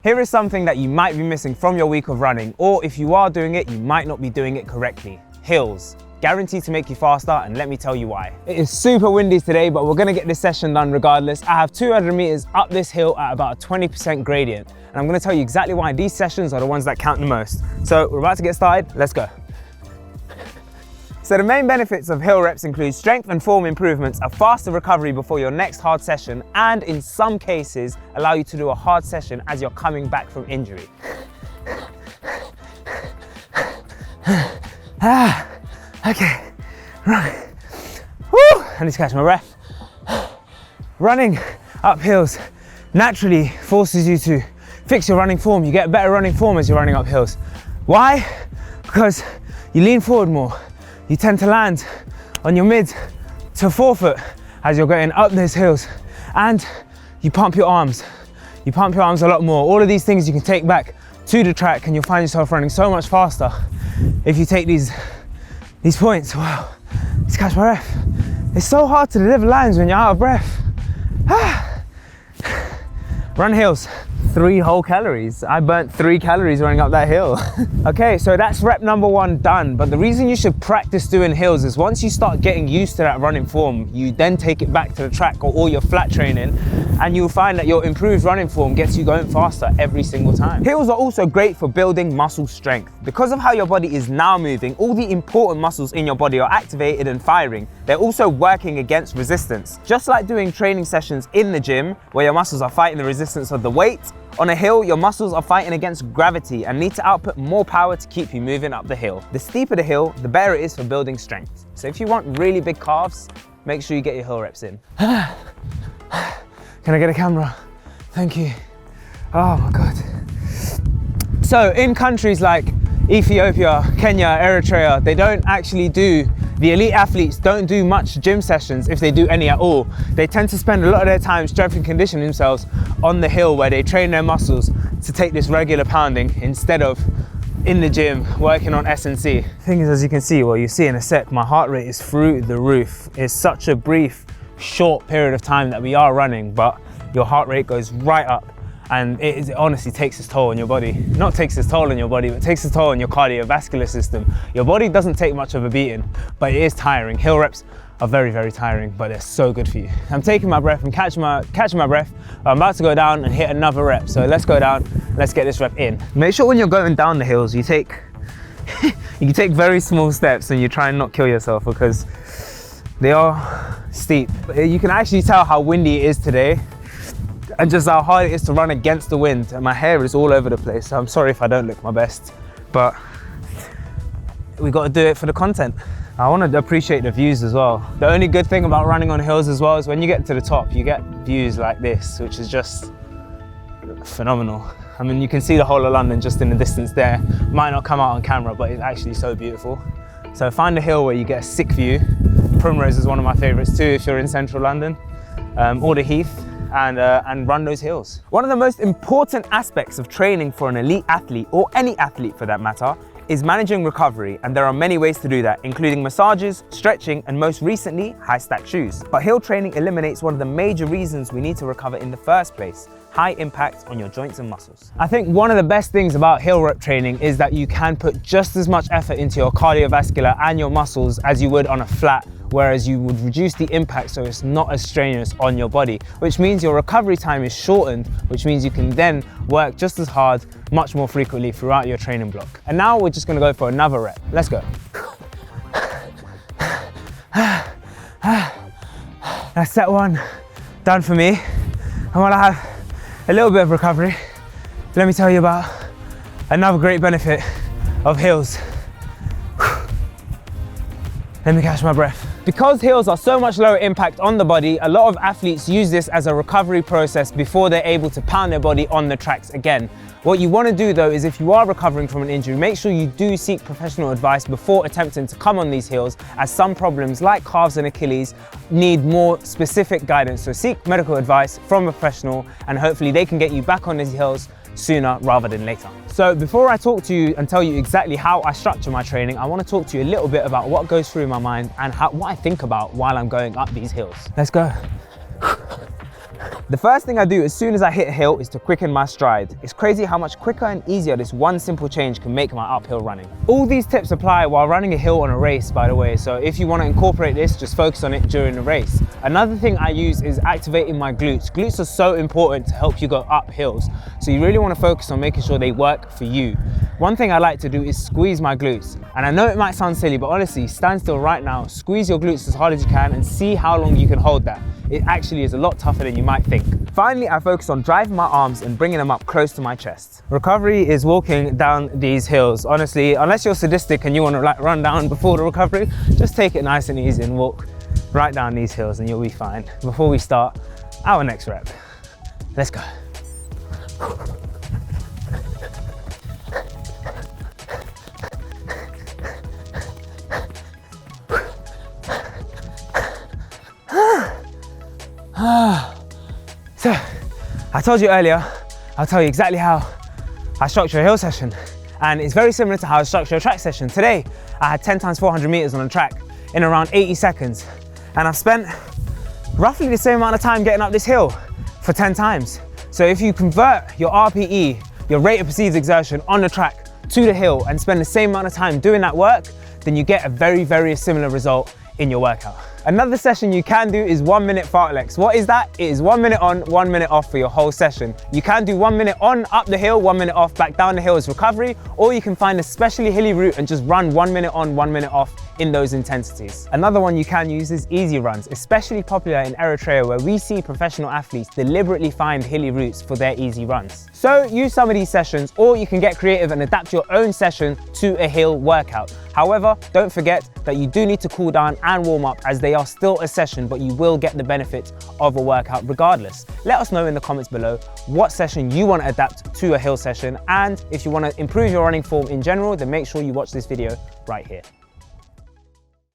Here is something that you might be missing from your week of running, or if you are doing it, you might not be doing it correctly. Hills. Guaranteed to make you faster, and let me tell you why. It is super windy today, but we're gonna get this session done regardless. I have 200 meters up this hill at about a 20% gradient, and I'm gonna tell you exactly why these sessions are the ones that count the most. So we're about to get started, let's go. So the main benefits of hill reps include strength and form improvements, a faster recovery before your next hard session, and in some cases, allow you to do a hard session as you're coming back from injury. Okay, right. Woo! I need to catch my breath. Running up hills naturally forces you to fix your running form. You get better running form as you're running up hills. Why? Because you lean forward more. You tend to land on your mid to forefoot as you're going up these hills, and you pump your arms. You pump your arms a lot more. All of these things you can take back to the track, and you'll find yourself running so much faster if you take these points. Wow, let's catch my breath. It's so hard to deliver lines when you're out of breath. Run hills. 3 whole calories. I burnt 3 calories running up that hill. Okay, so that's rep number 1 done. But the reason you should practice doing hills is once you start getting used to that running form, you then take it back to the track or all your flat training, and you'll find that your improved running form gets you going faster every single time. Hills are also great for building muscle strength. Because of how your body is now moving, all the important muscles in your body are activated and firing. They're also working against resistance. Just like doing training sessions in the gym, where your muscles are fighting the resistance of the weight, on a hill, your muscles are fighting against gravity and need to output more power to keep you moving up the hill. The steeper the hill, the better it is for building strength. So if you want really big calves, make sure you get your hill reps in. Can I get a camera? Thank you. Oh my God. So in countries like Ethiopia, Kenya, Eritrea, they don't actually the elite athletes don't do much gym sessions, if they do any at all. They tend to spend a lot of their time strength and conditioning themselves on the hill, where they train their muscles to take this regular pounding instead of in the gym working on S&C. Thing is, as you can see, well, you see in a sec, my heart rate is through the roof. It's such a brief, short period of time that we are running, but your heart rate goes right up. And it honestly takes its toll on your body. Not takes its toll on your body, but takes its toll on your cardiovascular system. Your body doesn't take much of a beating, but it is tiring. Hill reps are very, very tiring, but they're so good for you. I'm taking my breath and catching my breath. I'm about to go down and hit another rep. So let's go down, let's get this rep in. Make sure when you're going down the hills, you take very small steps and you try and not kill yourself, because they are steep. You can actually tell how windy it is today, and just how hard it is to run against the wind. And my hair is all over the place, so I'm sorry if I don't look my best, but we got to do it for the content. I want to appreciate the views as well. The only good thing about running on hills as well is when you get to the top, you get views like this, which is just phenomenal. I mean, you can see the whole of London just in the distance there. Might not come out on camera, but it's actually so beautiful. So find a hill where you get a sick view. Primrose is one of my favorites too if you're in central London, or the Heath. And run those hills. One of the most important aspects of training for an elite athlete, or any athlete for that matter, is managing recovery, and there are many ways to do that, including massages, stretching, and most recently, high-stack shoes. But hill training eliminates one of the major reasons we need to recover in the first place: high impact on your joints and muscles. I think one of the best things about hill rep training is that you can put just as much effort into your cardiovascular and your muscles as you would on a flat, whereas you would reduce the impact so it's not as strenuous on your body, which means your recovery time is shortened, which means you can then work just as hard, much more frequently throughout your training block. And now we're just gonna go for another rep. Let's go. That's set 1 done for me. And while I have a little bit of recovery, let me tell you about another great benefit of hills. Let me catch my breath. Because hills are so much lower impact on the body, a lot of athletes use this as a recovery process before they're able to pound their body on the tracks again. What you want to do though is, if you are recovering from an injury, make sure you do seek professional advice before attempting to come on these hills, as some problems like calves and Achilles need more specific guidance. So seek medical advice from a professional, and hopefully they can get you back on these hills sooner rather than later. So before I talk to you and tell you exactly how I structure my training, I want to talk to you a little bit about what goes through my mind and what I think about while I'm going up these hills. Let's go. The first thing I do as soon as I hit a hill is to quicken my stride. It's crazy how much quicker and easier this one simple change can make my uphill running. All these tips apply while running a hill on a race, by the way, so if you want to incorporate this, just focus on it during the race. Another thing I use is activating my glutes. Glutes are so important to help you go up hills, so you really want to focus on making sure they work for you. One thing I like to do is squeeze my glutes. And I know it might sound silly, but honestly, stand still right now, squeeze your glutes as hard as you can and see how long you can hold that. It actually is a lot tougher than you might think. Finally, I focus on driving my arms and bringing them up close to my chest. Recovery is walking down these hills. Honestly, unless you're sadistic and you want to like run down before the recovery, just take it nice and easy and walk right down these hills and you'll be fine. Before we start our next rep, let's go. So, I told you earlier, I'll tell you exactly how I structure a hill session. And it's very similar to how I structure a track session. Today, I had 10 times 400 meters on the track in around 80 seconds. And I've spent roughly the same amount of time getting up this hill for 10 times. So if you convert your RPE, your rate of perceived exertion on the track to the hill and spend the same amount of time doing that work, then you get a very, very similar result in your workout. Another session you can do is 1 minute fartleks. What is that? It is 1 minute on, 1 minute off for your whole session. You can do 1 minute on up the hill, 1 minute off back down the hill as recovery, or you can find a specially hilly route and just run 1 minute on, 1 minute off in those intensities. Another one you can use is easy runs, especially popular in Eritrea where we see professional athletes deliberately find hilly routes for their easy runs. So use some of these sessions, or you can get creative and adapt your own session to a hill workout. However, don't forget that you do need to cool down and warm up as they are still a session, but you will get the benefits of a workout regardless. Let us know in the comments below what session you want to adapt to a hill session, and if you want to improve your running form in general, then make sure you watch this video right here.